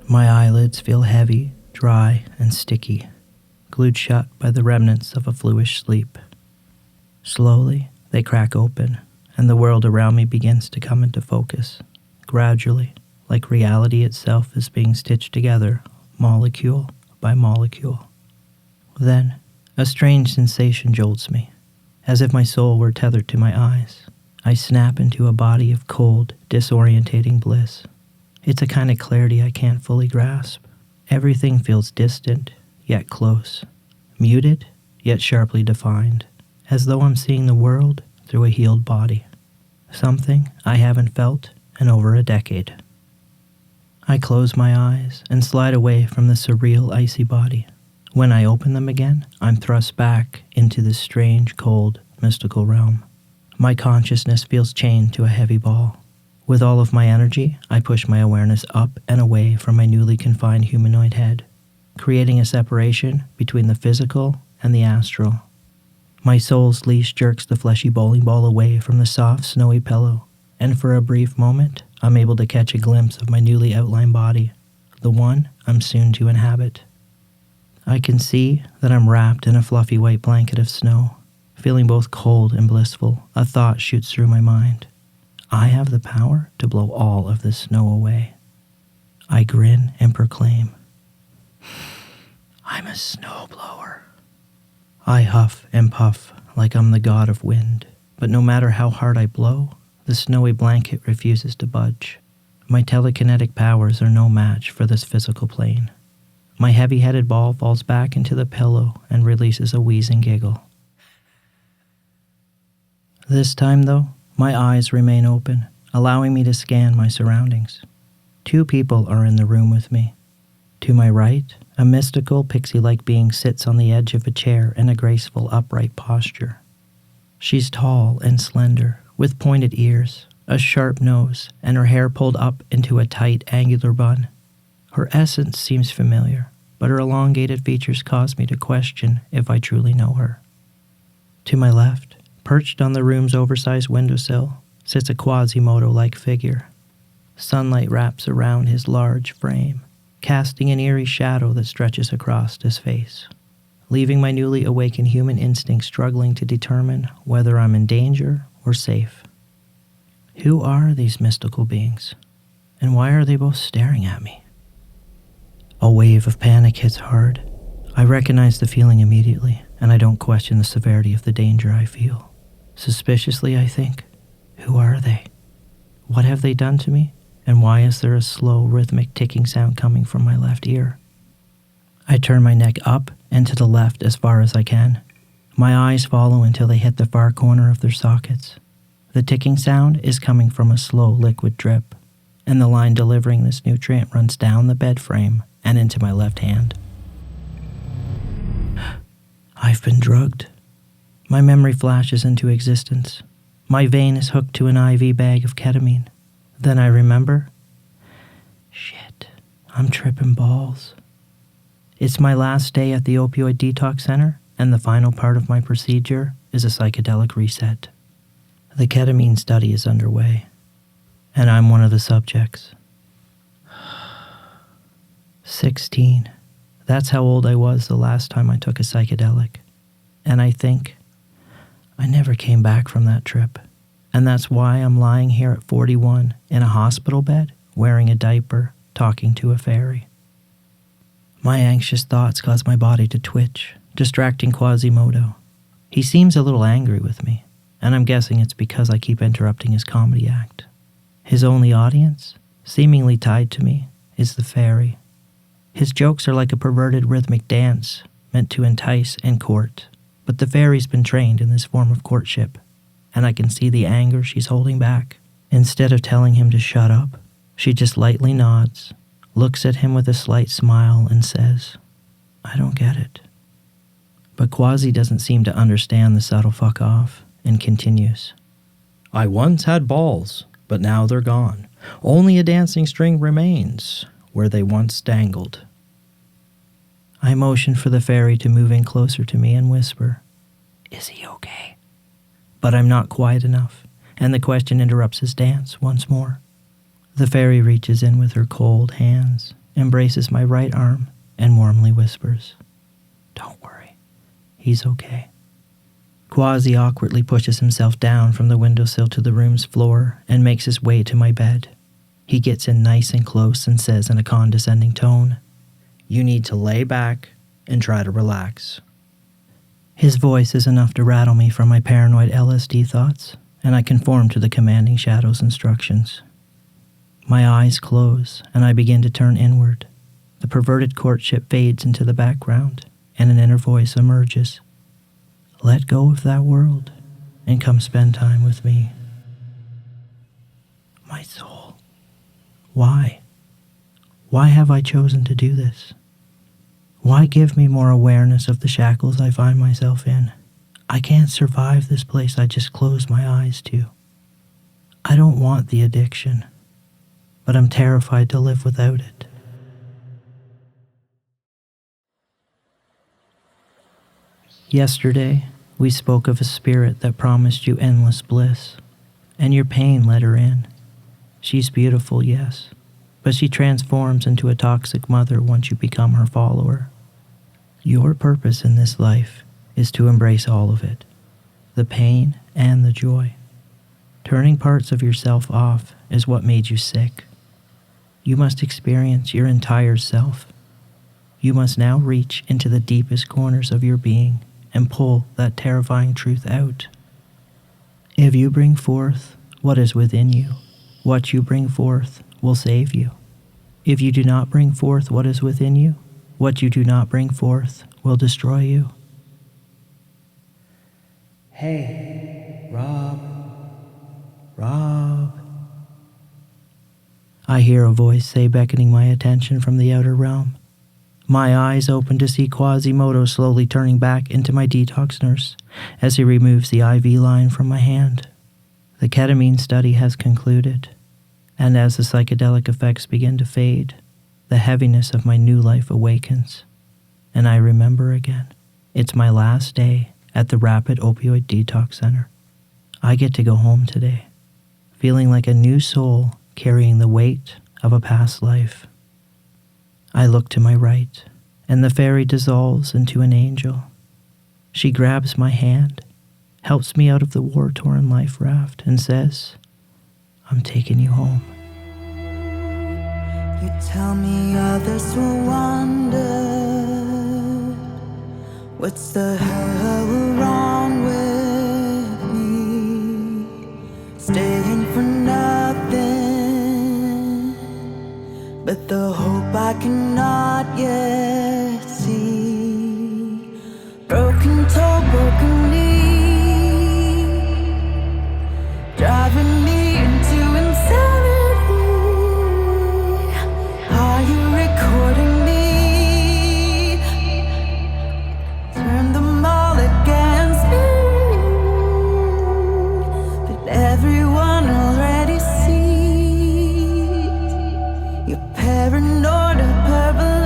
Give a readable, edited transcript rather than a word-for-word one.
My eyelids feel heavy, dry, and sticky, glued shut by the remnants of a fluish sleep. Slowly, they crack open, and the world around me begins to come into focus, gradually, like reality itself is being stitched together, molecule by molecule. Then, a strange sensation jolts me, as if my soul were tethered to my eyes. I snap into a body of cold, disorientating bliss. It's a kind of clarity I can't fully grasp. Everything feels distant, yet close. Muted, yet sharply defined, as though I'm seeing the world through a healed body. Something I haven't felt in over a decade. I close my eyes and slide away from the surreal, icy body. When I open them again, I'm thrust back into this strange, cold, mystical realm. My consciousness feels chained to a heavy ball. With all of my energy, I push my awareness up and away from my newly confined humanoid head, creating a separation between the physical and the astral. My soul's leash jerks the fleshy bowling ball away from the soft, snowy pillow, and for a brief moment, I'm able to catch a glimpse of my newly outlined body, the one I'm soon to inhabit. I can see that I'm wrapped in a fluffy white blanket of snow. Feeling both cold and blissful, a thought shoots through my mind. I have the power to blow all of this snow away. I grin and proclaim, I'm a snowblower. I huff and puff like I'm the god of wind, but no matter how hard I blow, the snowy blanket refuses to budge. My telekinetic powers are no match for this physical plane. My heavy-headed ball falls back into the pillow and releases a wheezing giggle. This time, though, my eyes remain open, allowing me to scan my surroundings. 2 people are in the room with me. To my right, a mystical, pixie-like being sits on the edge of a chair in a graceful, upright posture. She's tall and slender, with pointed ears, a sharp nose, and her hair pulled up into a tight, angular bun. Her essence seems familiar, but her elongated features cause me to question if I truly know her. To my left, perched on the room's oversized windowsill, sits a Quasimodo-like figure. Sunlight wraps around his large frame, casting an eerie shadow that stretches across his face, leaving my newly awakened human instinct struggling to determine whether I'm in danger or safe. Who are these mystical beings, and why are they both staring at me? A wave of panic hits hard. I recognize the feeling immediately, and I don't question the severity of the danger I feel. Suspiciously, I think, who are they? What have they done to me? And why is there a slow, rhythmic ticking sound coming from my left ear? I turn my neck up and to the left as far as I can. My eyes follow until they hit the far corner of their sockets. The ticking sound is coming from a slow liquid drip, and the line delivering this nutrient runs down the bed frame and into my left hand. I've been drugged. My memory flashes into existence. My vein is hooked to an IV bag of ketamine. Then I remember, shit, I'm tripping balls. It's my last day at the Opioid Detox Center, and the final part of my procedure is a psychedelic reset. The ketamine study is underway, and I'm one of the subjects. 16. That's how old I was the last time I took a psychedelic. And I think I never came back from that trip. And that's why I'm lying here at 41 in a hospital bed, wearing a diaper, talking to a fairy. My anxious thoughts cause my body to twitch, distracting Quasimodo. He seems a little angry with me, and I'm guessing it's because I keep interrupting his comedy act. His only audience, seemingly tied to me, is the fairy. His jokes are like a perverted rhythmic dance, meant to entice and court. But the fairy's been trained in this form of courtship, and I can see the anger she's holding back. Instead of telling him to shut up, she just lightly nods, looks at him with a slight smile, and says, I don't get it. But Quasi doesn't seem to understand the subtle fuck off, and continues. I once had balls, but now they're gone. Only a dancing string remains, where they once dangled. I motion for the fairy to move in closer to me and whisper, Is he okay? But I'm not quiet enough, and the question interrupts his dance once more. The fairy reaches in with her cold hands embraces my right arm, and warmly whispers, "Don't worry, he's okay." Quasi awkwardly pushes himself down from the windowsill to the room's floor and makes his way to my bed. He gets in nice and close and says in a condescending tone, "You need to lay back and try to relax." His voice is enough to rattle me from my paranoid LSD thoughts, and I conform to the commanding shadow's instructions. My eyes close, and I begin to turn inward. The perverted courtship fades into the background, and an inner voice emerges. "Let go of that world, and come spend time with me." My soul. Why? Why have I chosen to do this? Why give me more awareness of the shackles I find myself in? I can't survive this place I just closed my eyes to. I don't want the addiction, but I'm terrified to live without it. Yesterday, we spoke of a spirit that promised you endless bliss, and your pain let her in. She's beautiful, yes, but she transforms into a toxic mother once you become her follower. Your purpose in this life is to embrace all of it, the pain and the joy. Turning parts of yourself off is what made you sick. You must experience your entire self. You must now reach into the deepest corners of your being and pull that terrifying truth out. If you bring forth what is within you, what you bring forth will save you. If you do not bring forth what is within you, what you do not bring forth will destroy you. "Hey, Rob. Rob." I hear a voice say, beckoning my attention from the outer realm. My eyes open to see Quasimodo slowly turning back into my detox nurse as he removes the IV line from my hand. The ketamine study has concluded, and as the psychedelic effects begin to fade, the heaviness of my new life awakens, and I remember again. It's my last day at the Rapid Opioid Detox Center. I get to go home today, feeling like a new soul carrying the weight of a past life. I look to my right, and the fairy dissolves into an angel. She grabs my hand, helps me out of the war-torn life raft, and says, "I'm taking you home." You tell me others will wonder, what's the hell wrong with me? Staying for nothing, but the hope I cannot yet see. Broken toe, broken knee, driving me into insanity. Are you recording me? Turn them all against me, but everyone already sees. You're paranoid, purple